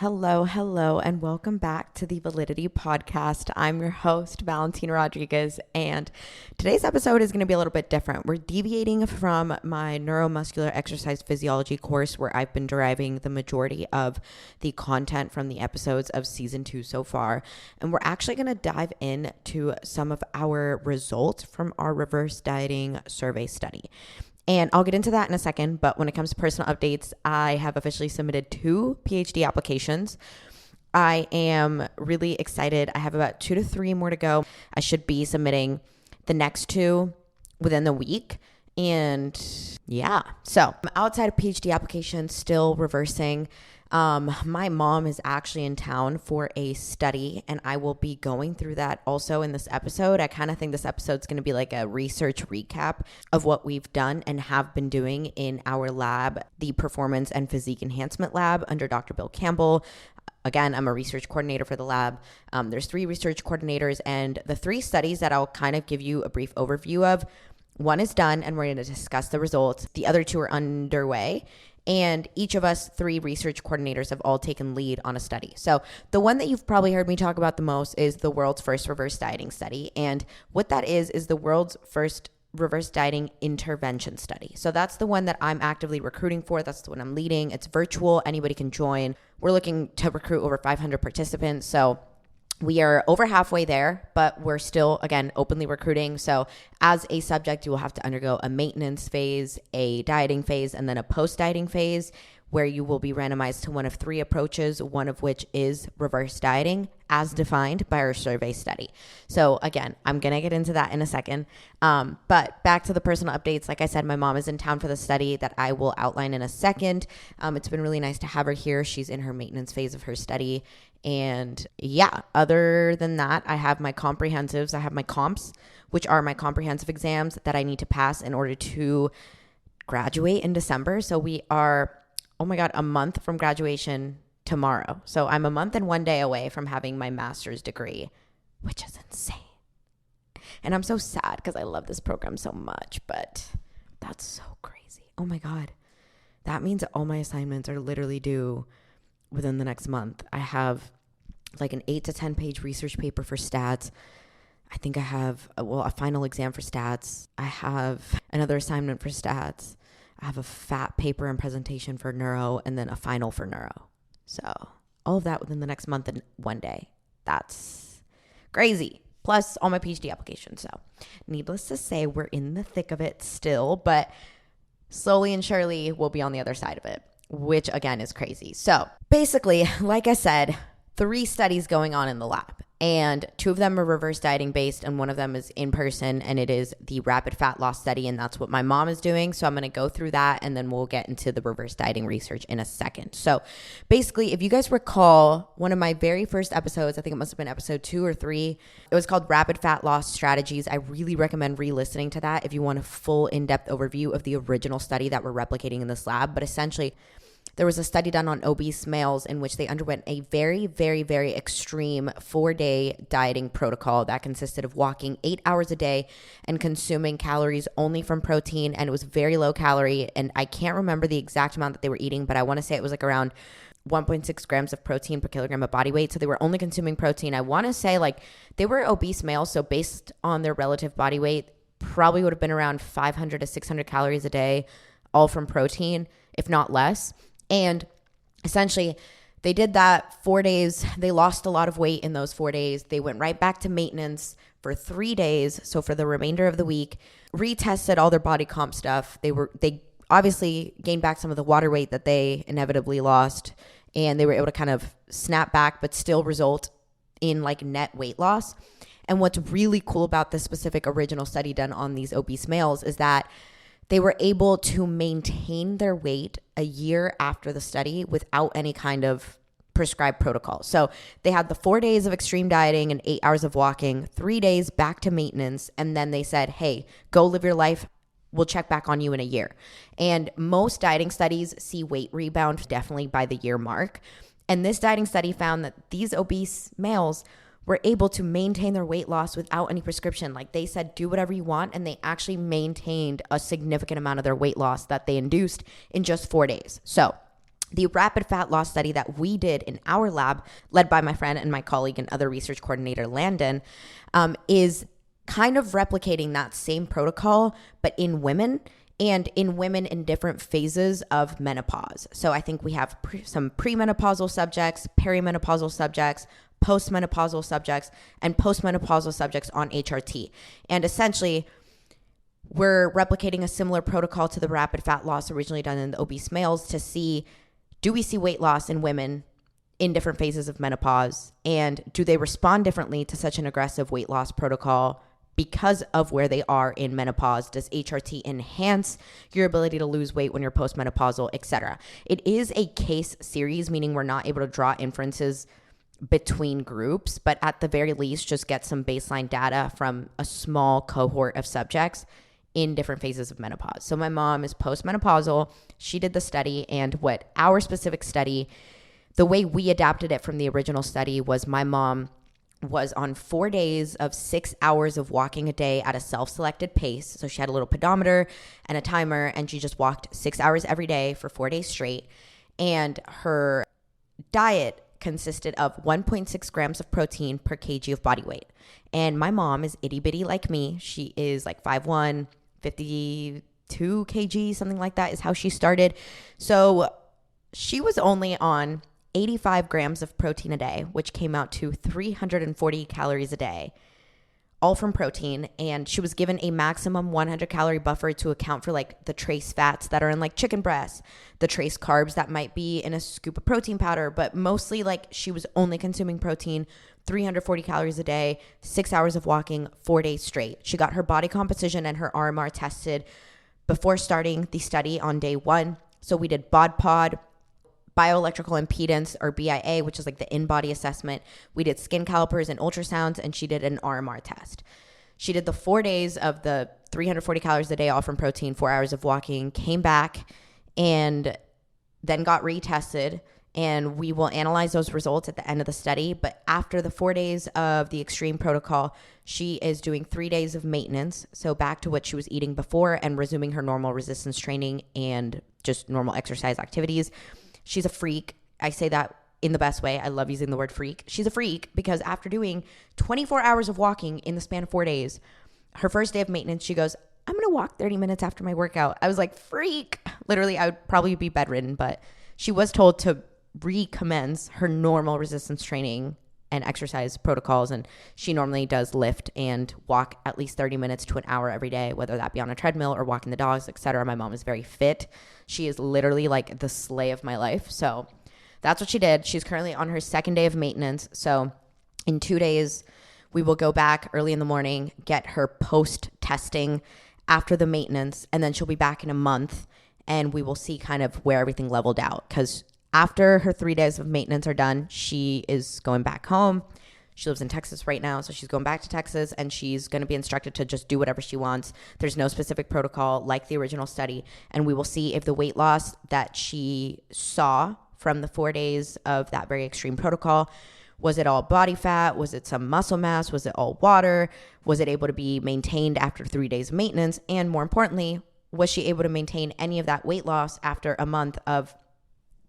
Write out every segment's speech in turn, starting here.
Hello, and welcome back to the Validity Podcast. I'm your host, Valentina Rodriguez, and today's episode is going to be a little bit different. We're deviating from my neuromuscular exercise physiology course, where I've been deriving the majority of the content from the episodes of season 2 so far, and we're actually going to dive into some of our results from our reverse dieting survey study. And I'll get into that in a second, but when it comes to personal updates, I have officially submitted 2 PhD applications. I am really excited. I have about 2 to 3 more to go. I should be submitting the next 2 within the week. And yeah, so I'm outside of PhD applications, still reversing. My mom is actually in town for a study, and I will be going through that also in this episode. I kind of think this episode's going to be like a research recap of what we've done and have been doing in our lab, the Performance and Physique Enhancement Lab under Dr. Bill Campbell. Again, I'm a research coordinator for the lab. There's 3 research coordinators, and the 3 studies that I'll kind of give you a brief overview of. 1 is done, and we're going to discuss the results. The other 2 are underway. And each of us 3 research coordinators have all taken lead on a study. So the one that you've probably heard me talk about the most is the world's first reverse dieting study. And what that is the world's first reverse dieting intervention study. So that's the one that I'm actively recruiting for. That's the one I'm leading. It's virtual. Anybody can join. We're looking to recruit over 500 participants. So we are over halfway there, but we're still, again, openly recruiting. So as a subject, you will have to undergo a maintenance phase, a dieting phase, and then a post-dieting phase, where you will be randomized to one of 3 approaches, one of which is reverse dieting as defined by our survey study. So again, I'm going to get into that in a second. But back to the personal updates. Like I said, my mom is in town for the study that I will outline in a second. It's been really nice to have her here. She's in her maintenance phase of her study. And yeah, other than that, I have my comprehensives. I have my comps, which are my comprehensive exams that I need to pass in order to graduate in December. So we are, oh my God, a month from graduation tomorrow. So I'm a month and 1 day away from having my master's degree, which is insane. And I'm so sad because I love this program so much, but that's so crazy. Oh my God. That means that all my assignments are literally due within the next month. I have like an 8 to 10 page research paper for stats. I think I have a final exam for stats. I have another assignment for stats. I have a fat paper and presentation for neuro, and then a final for neuro. So all of that within the next month and 1 day. That's crazy. Plus all my PhD applications. So needless to say, we're in the thick of it still, but slowly and surely we'll be on the other side of it, which again is crazy. So basically, like I said, 3 studies going on in the lab, and 2 of them are reverse dieting based, and 1 of them is in person, and it is the rapid fat loss study, and that's what my mom is doing. So I'm going to go through that, and then we'll get into the reverse dieting research in a second. So basically, if you guys recall, one of my very first episodes, I think it must have been episode 2 or 3, it was called Rapid Fat Loss Strategies. I really recommend re-listening to that if you want a full in-depth overview of the original study that we're replicating in this lab. But essentially, there was a study done on obese males in which they underwent a very, very, very extreme 4-day dieting protocol that consisted of walking 8 hours a day and consuming calories only from protein. And it was very low calorie. And I can't remember the exact amount that they were eating, but I want to say it was like around 1.6 grams of protein per kilogram of body weight. So they were only consuming protein. I want to say like they were obese males. So based on their relative body weight, probably would have been around 500 to 600 calories a day, all from protein, if not less. And essentially, they did that 4 days. They lost a lot of weight in those 4 days. They went right back to maintenance for 3 days. So for the remainder of the week, retested all their body comp stuff. They obviously gained back some of the water weight that they inevitably lost, and they were able to kind of snap back, but still result in like net weight loss. And what's really cool about this specific original study done on these obese males is that they were able to maintain their weight a year after the study without any kind of prescribed protocol. So they had the 4 days of extreme dieting and 8 hours of walking, 3 days back to maintenance. And then they said, hey, go live your life. We'll check back on you in a year. And most dieting studies see weight rebound definitely by the year mark. And this dieting study found that these obese males were able to maintain their weight loss without any prescription. Like they said, do whatever you want. And they actually maintained a significant amount of their weight loss that they induced in just 4 days. So The rapid fat loss study that we did in our lab, led by my friend and my colleague and other research coordinator, Landon, is kind of replicating that same protocol, but in women, and in women in different phases of menopause. So I think we have some premenopausal subjects, perimenopausal subjects, postmenopausal subjects, and postmenopausal subjects on HRT. And essentially, we're replicating a similar protocol to the rapid fat loss originally done in the obese males to see, do we see weight loss in women in different phases of menopause? And do they respond differently to such an aggressive weight loss protocol because of where they are in menopause? Does HRT enhance your ability to lose weight when you're postmenopausal, etc.? It is a case series, meaning we're not able to draw inferences between groups, but at the very least, just get some baseline data from a small cohort of subjects in different phases of menopause. So my mom is postmenopausal. She did the study, and what our specific study, the way we adapted it from the original study was my mom was on 4 days of 6 hours of walking a day at a self-selected pace. So she had a little pedometer and a timer, and she just walked 6 hours every day for 4 days straight. And her diet consisted of 1.6 grams of protein per kg of body weight. And my mom is itty bitty like me. She is like 5'1", 52 kg, something like that is how she started. So she was only on 85 grams of protein a day, which came out to 340 calories a day, all from protein. And she was given a maximum 100 calorie buffer to account for like the trace fats that are in like chicken breasts, the trace carbs that might be in a scoop of protein powder, but mostly like she was only consuming protein, 340 calories a day, 6 hours of walking, 4 days straight. She got her body composition and her RMR tested before starting the study on day 1. So we did BOD-POD, bioelectrical impedance, or BIA, which is like the in-body assessment. We did skin calipers and ultrasounds, and she did an RMR test. She did the 4 days of the 340 calories a day, all from protein, 4 hours of walking, came back, and then got retested. And we will analyze those results at the end of the study. But after the 4 days of the extreme protocol, she is doing 3 days of maintenance. So back to what she was eating before and resuming her normal resistance training and just normal exercise activities. She's a freak. I say that in the best way. I love using the word freak. She's a freak because after doing 24 hours of walking in the span of 4 days, her first day of maintenance, she goes, I'm going to walk 30 minutes after my workout. I was like, freak. Literally, I would probably be bedridden, but she was told to recommence her normal resistance training and exercise protocols. And she normally does lift and walk at least 30 minutes to an hour every day, whether that be on a treadmill or walking the dogs, etc. My mom is very fit. She is literally like the slay of my life. So that's what she did. She's currently on her second day of maintenance. So in 2 days, we will go back early in the morning, get her post testing after the maintenance, and then she'll be back in a month and we will see kind of where everything leveled out. Because after her 3 days of maintenance are done, she is going back home. She lives in Texas right now, so she's going back to Texas, and she's going to be instructed to just do whatever she wants. There's no specific protocol like the original study, and we will see if the weight loss that she saw from the 4 days of that very extreme protocol, was it all body fat? Was it some muscle mass? Was it all water? Was it able to be maintained after 3 days of maintenance? And more importantly, was she able to maintain any of that weight loss after a month of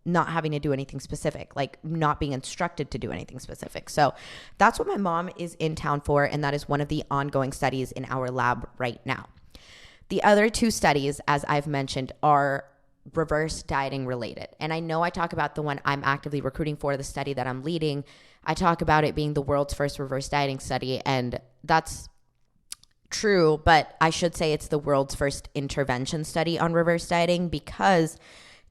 not having to do anything specific, like not being instructed to do anything specific? So that's what my mom is in town for, and that is one of the ongoing studies in our lab right now. The other 2 studies, as I've mentioned, are reverse dieting related. And I know I talk about the one I'm actively recruiting for, the study that I'm leading. I talk about it being the world's first reverse dieting study, and that's true, but I should say it's the world's first intervention study on reverse dieting, because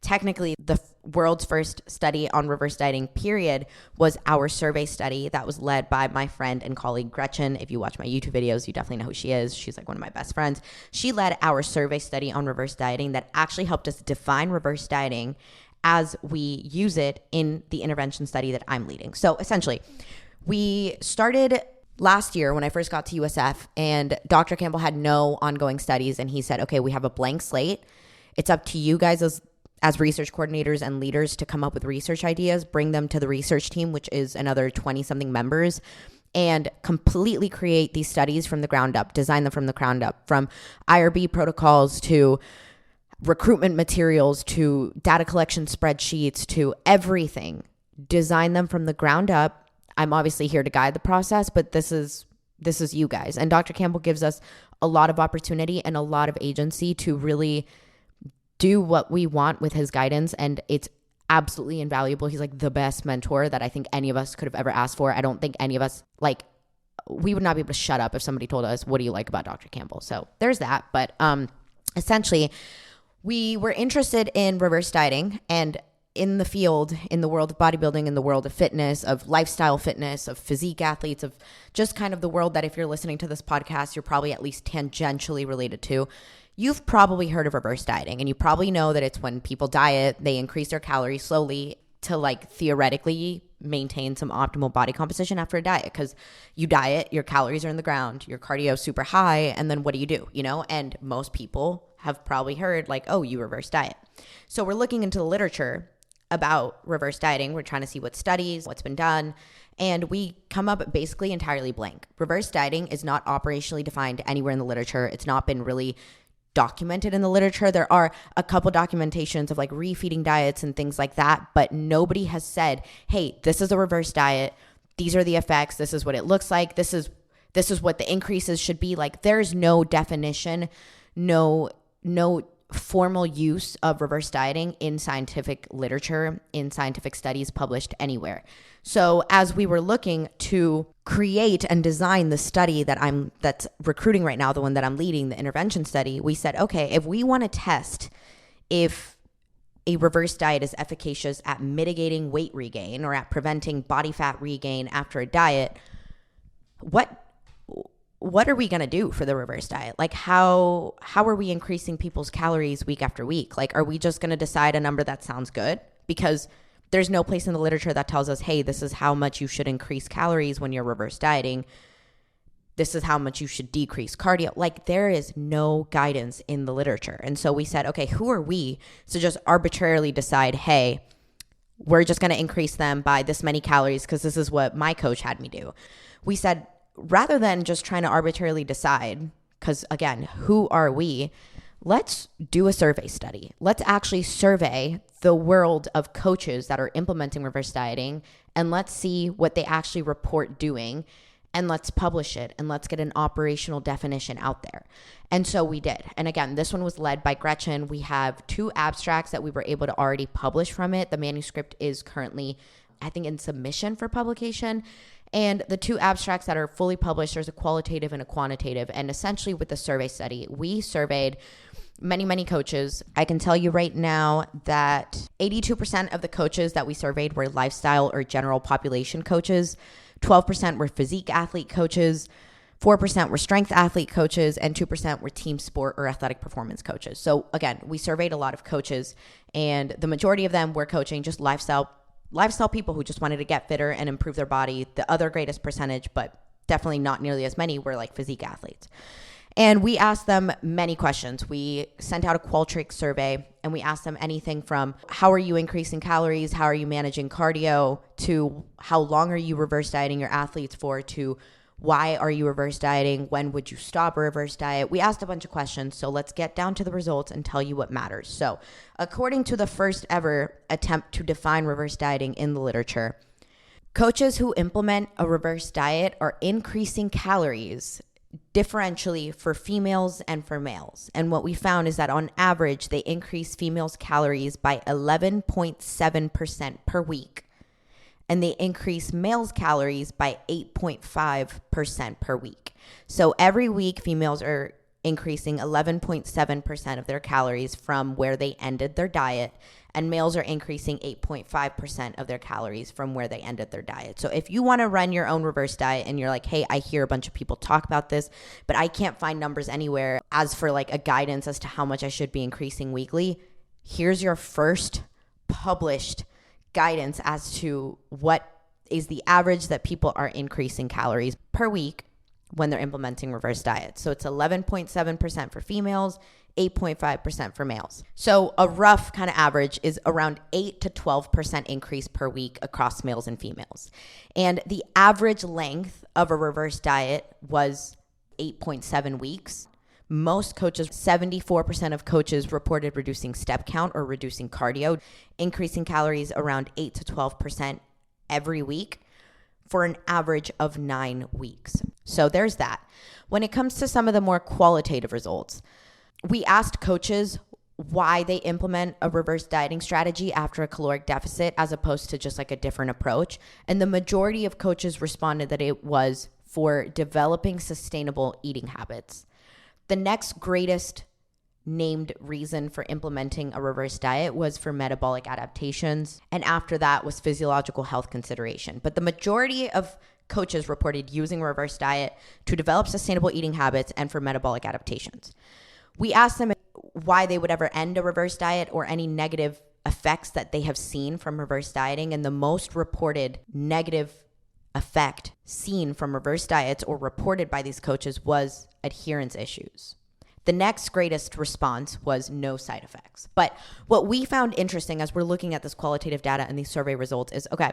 technically the world's first study on reverse dieting period was our survey study that was led by my friend and colleague Gretchen. If you watch my YouTube videos, you definitely know who she is. She's like one of my best friends. She led our survey study on reverse dieting that actually helped us define reverse dieting as we use it in the intervention study that I'm leading. So essentially, we started last year when I first got to USF, and Dr. Campbell had no ongoing studies, and he said, okay, we have a blank slate. It's up to you guys as research coordinators and leaders to come up with research ideas, bring them to the research team, which is another 20-something members, and completely create these studies from the ground up, design them from the ground up, from IRB protocols to recruitment materials to data collection spreadsheets to everything, design them from the ground up. I'm obviously here to guide the process, but this is you guys. And Dr. Campbell gives us a lot of opportunity and a lot of agency to really do what we want with his guidance. And it's absolutely invaluable. He's like the best mentor that I think any of us could have ever asked for. I don't think any of us, like, we would not be able to shut up if somebody told us, what do you like about Dr. Campbell? So there's that. But essentially, we were interested in reverse dieting, and in the field, in the world of bodybuilding, in the world of fitness, of lifestyle fitness, of physique athletes, of just kind of the world that if you're listening to this podcast, you're probably at least tangentially related to. You've probably heard of reverse dieting, and you probably know that it's when people diet, they increase their calories slowly to like theoretically maintain some optimal body composition after a diet, because you diet, your calories are in the ground, your cardio is super high, and then what do? And most people have probably heard like, oh, you reverse diet. So we're looking into the literature about reverse dieting. We're trying to see what studies, what's been done, and we come up basically entirely blank. Reverse dieting is not operationally defined anywhere in the literature. It's not been really documented in the literature. There are a couple documentations of like refeeding diets and things like that, but nobody has said, hey, this is a reverse diet. These are the effects. This is what it looks like. This is what the increases should be. Like, there's no definition, no formal use of reverse dieting in scientific literature, in scientific studies published anywhere. So as we were looking to create and design the study that's recruiting right now, the one that I'm leading, the intervention study, we said, okay, if we want to test if a reverse diet is efficacious at mitigating weight regain or at preventing body fat regain after a diet, what are we going to do for the reverse diet? Like, how are we increasing people's calories week after week? Like, are we just going to decide a number that sounds good? Because there's no place in the literature that tells us, hey, this is how much you should increase calories when you're reverse dieting. This is how much you should decrease cardio. Like, there is no guidance in the literature. And so we said, okay, who are we to just arbitrarily decide, hey, we're just going to increase them by this many calories because this is what my coach had me do. We said, rather than just trying to arbitrarily decide, because again, who are we? Let's do a survey study. Let's actually survey the world of coaches that are implementing reverse dieting, and let's see what they actually report doing, and let's publish it, and let's get an operational definition out there. And so we did. And again, this one was led by Gretchen. We have 2 abstracts that we were able to already publish from it. The manuscript is currently, I think, in submission for publication. And the 2 abstracts that are fully published, there's a qualitative and a quantitative. And essentially with the survey study, we surveyed many coaches. I can tell you right now that 82% of the coaches that we surveyed were lifestyle or general population coaches. 12% were physique athlete coaches. 4% were strength athlete coaches, and 2% were team sport or athletic performance coaches. So again, we surveyed a lot of coaches, and the majority of them were coaching just lifestyle people who just wanted to get fitter and improve their body. The other greatest percentage, but definitely not nearly as many, were like physique athletes. And we asked them many questions. We sent out a Qualtrics survey, and we asked them anything from how are you increasing calories, how are you managing cardio, to how long are you reverse dieting your athletes for, to why are you reverse dieting, when would you stop a reverse diet. We asked a bunch of questions, so let's get down to the results and tell you what matters. So according to the first ever attempt to define reverse dieting in the literature, coaches who implement a reverse diet are increasing calories differentially for females and for males. And what we found is that on average, they increase females' calories by 11.7% per week, and they increase males' calories by 8.5% per week. So every week, females are increasing 11.7% of their calories from where they ended their diet, and males are increasing 8.5% of their calories from where they ended their diet. So if you want to run your own reverse diet and you're like, hey, I hear a bunch of people talk about this, but I can't find numbers anywhere as for like a guidance as to how much I should be increasing weekly, here's your first published guidance as to what is the average that people are increasing calories per week when they're implementing reverse diets. So it's 11.7% for females, 8.5% for males. So a rough kind of average is around 8 to 12% increase per week across males and females. And the average length of a reverse diet was 8.7 weeks. Most coaches, 74% of coaches reported reducing step count or reducing cardio, increasing calories around 8 to 12% every week for an average of 9 weeks. So there's that. When it comes to some of the more qualitative results, we asked coaches why they implement a reverse dieting strategy after a caloric deficit as opposed to just like a different approach. And the majority of coaches responded that it was for developing sustainable eating habits. The next greatest named reason for implementing a reverse diet was for metabolic adaptations. And after that was physiological health consideration. But the majority of coaches reported using reverse diet to develop sustainable eating habits and for metabolic adaptations. We asked them why they would ever end a reverse diet or any negative effects that they have seen from reverse dieting. And the most reported negative effect seen from reverse diets or reported by these coaches was adherence issues. The next greatest response was no side effects. But what we found interesting as we're looking at this qualitative data and these survey results is, okay,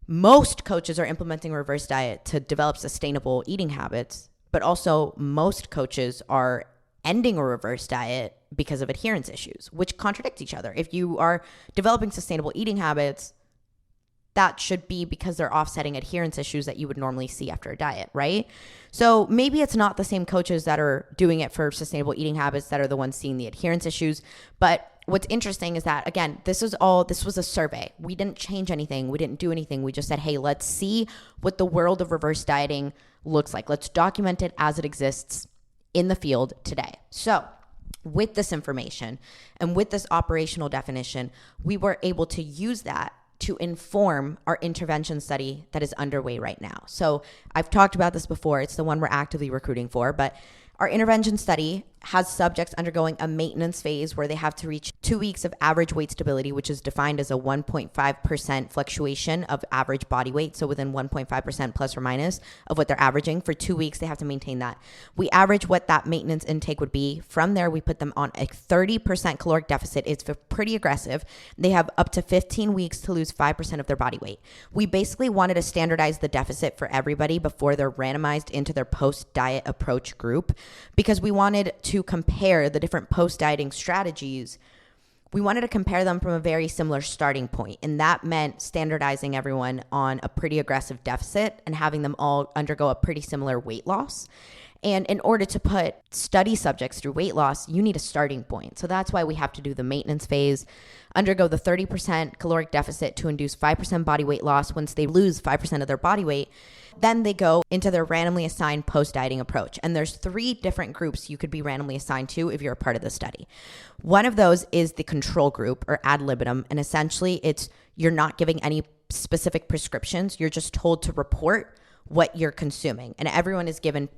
most coaches are implementing a reverse diet to develop sustainable eating habits, but also most coaches are ending a reverse diet because of adherence issues, which contradict each other. If you are developing sustainable eating habits, that should be because they're offsetting adherence issues that you would normally see after a diet, right? So maybe it's not the same coaches that are doing it for sustainable eating habits that are the ones seeing the adherence issues. But what's interesting is that, again, this was a survey. We didn't change anything. We didn't do anything. We just said, hey, let's see what the world of reverse dieting looks like. Let's document it as it exists in the field today. So with this information and with this operational definition, we were able to use that to inform our intervention study that is underway right now. So I've talked about this before. It's the one we're actively recruiting for, but our intervention study has subjects undergoing a maintenance phase where they have to reach 2 weeks of average weight stability, which is defined as a 1.5% fluctuation of average body weight. So within 1.5% plus or minus of what they're averaging for 2 weeks, they have to maintain that. We average what that maintenance intake would be. From there, we put them on a 30% caloric deficit. It's pretty aggressive. They have up to 15 weeks to lose 5% of their body weight. We basically wanted to standardize the deficit for everybody before they're randomized into their post-diet approach group, because we wanted to compare the different post-dieting strategies. We wanted to compare them from a very similar starting point, and that meant standardizing everyone on a pretty aggressive deficit and having them all undergo a pretty similar weight loss. And in order to put study subjects through weight loss, you need a starting point. So that's why we have to do the maintenance phase, undergo the 30% caloric deficit to induce 5% body weight loss. Once they lose 5% of their body weight, then they go into their randomly assigned post-dieting approach. And there's 3 different groups you could be randomly assigned to if you're a part of the study. One of those is the control group, or ad libitum. And essentially you're not giving any specific prescriptions. You're just told to report what you're consuming. And everyone is given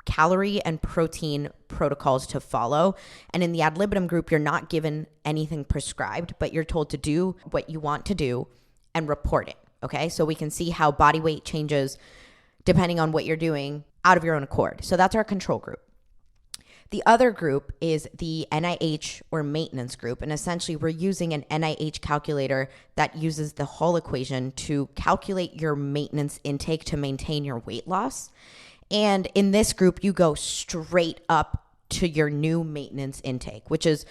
calorie and protein protocols to follow. And in the ad libitum group, you're not given anything prescribed, but you're told to do what you want to do and report it. Okay. So we can see how body weight changes depending on what you're doing out of your own accord. So that's our control group. The other group is the NIH or maintenance group. And essentially we're using an NIH calculator that uses the Hall equation to calculate your maintenance intake to maintain your weight loss. And in this group, you go straight up to your new maintenance intake, which is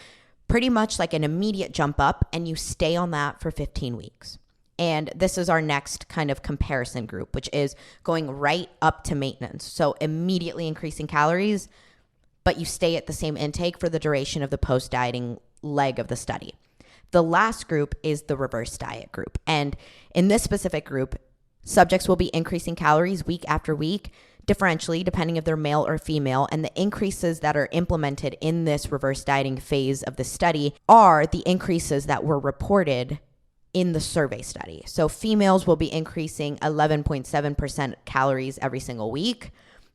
pretty much like an immediate jump up, and you stay on that for 15 weeks. And this is our next kind of comparison group, which is going right up to maintenance. So immediately increasing calories, but you stay at the same intake for the duration of the post-dieting leg of the study. The last group is the reverse diet group. And in this specific group, subjects will be increasing calories week after week, differentially depending if they're male or female. And the increases that are implemented in this reverse dieting phase of the study are the increases that were reported in the survey study. So females will be increasing 11.7% calories every single week.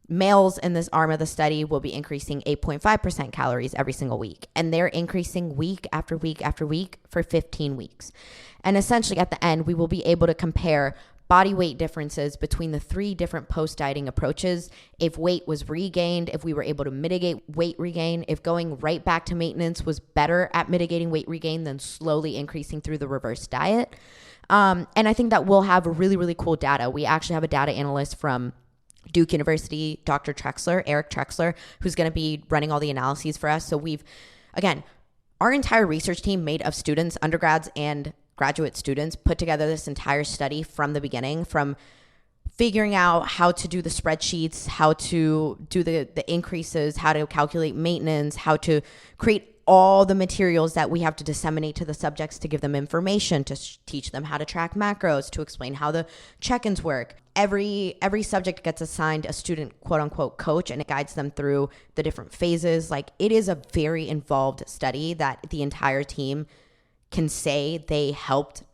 Males in this arm of the study will be increasing 8.5% calories every single week. And they're increasing week after week after week for 15 weeks. And essentially at the end, we will be able to compare body weight differences between the 3 different post-dieting approaches. If weight was regained, if we were able to mitigate weight regain, if going right back to maintenance was better at mitigating weight regain than slowly increasing through the reverse diet. And I think that we'll have really, really cool data. We actually have a data analyst from Duke University, Eric Trexler, who's going to be running all the analyses for us. So again, our entire research team made of students, undergrads and graduate students, put together this entire study from the beginning, from figuring out how to do the spreadsheets, how to do the increases, how to calculate maintenance, how to create all the materials that we have to disseminate to the subjects to give them information, to teach them how to track macros, to explain how the check-ins work. Every subject gets assigned a student, quote unquote, coach, and it guides them through the different phases. Like, it is a very involved study that the entire team can say they helped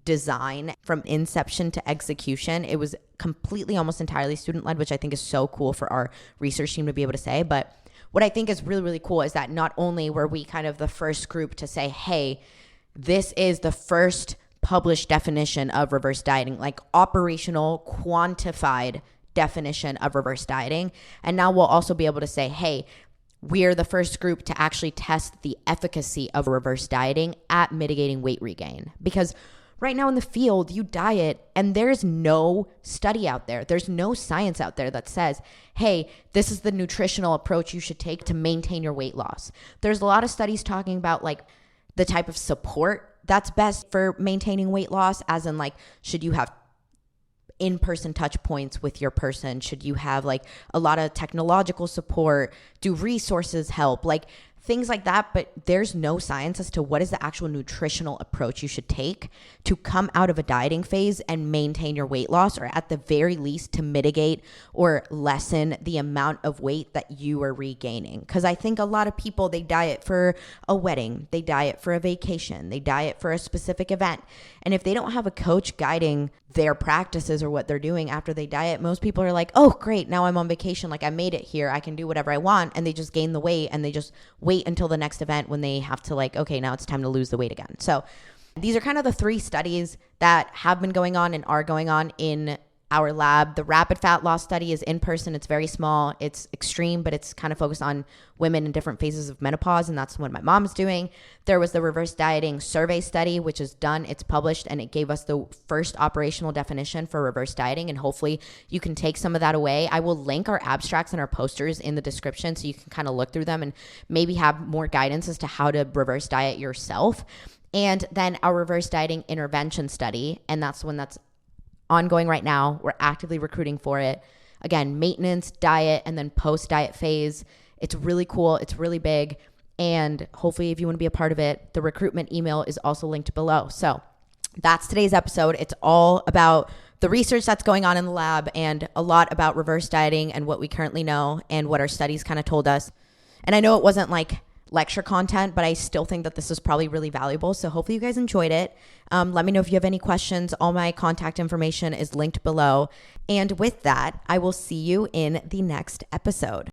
design from inception to execution. It was completely, almost entirely student-led, which I think is so cool for our research team to be able to say. But what I think is really, really cool is that not only were we kind of the first group to say, hey, this is the first published definition of reverse dieting, like operational, quantified definition of reverse dieting. And now we'll also be able to say, hey, we're the first group to actually test the efficacy of reverse dieting at mitigating weight regain. Because right now in the field, you diet and there's no study out there. There's no science out there that says, hey, this is the nutritional approach you should take to maintain your weight loss. There's a lot of studies talking about like the type of support that's best for maintaining weight loss, as in like, should you have in-person touch points with your person? Should you have like a lot of technological support? Do resources help? Like things like that, but there's no science as to what is the actual nutritional approach you should take to come out of a dieting phase and maintain your weight loss, or at the very least to mitigate or lessen the amount of weight that you are regaining. Because I think a lot of people, they diet for a wedding, they diet for a vacation, they diet for a specific event. And if they don't have a coach guiding their practices or what they're doing after they diet, most people are like, oh, great, now I'm on vacation. Like I made it here. I can do whatever I want. And they just gain the weight and they just wait until the next event when they have to like, okay, now it's time to lose the weight again. So these are kind of the three studies that have been going on and are going on in our lab. The rapid fat loss study is in person. It's very small. It's extreme, but it's kind of focused on women in different phases of menopause, and that's what my mom's doing. There was the reverse dieting survey study, which is done. It's published, and it gave us the first operational definition for reverse dieting, and hopefully you can take some of that away. I will link our abstracts and our posters in the description so you can kind of look through them and maybe have more guidance as to how to reverse diet yourself. And then our reverse dieting intervention study, and that's one that's ongoing right now. We're actively recruiting for it. Again, maintenance, diet, and then post-diet phase. It's really cool. It's really big. And hopefully if you want to be a part of it, the recruitment email is also linked below. So that's today's episode. It's all about the research that's going on in the lab and a lot about reverse dieting and what we currently know and what our studies kind of told us. And I know it wasn't like lecture content, but I still think that this is probably really valuable. So hopefully you guys enjoyed it. Let me know if you have any questions. All my contact information is linked below. And with that, I will see you in the next episode.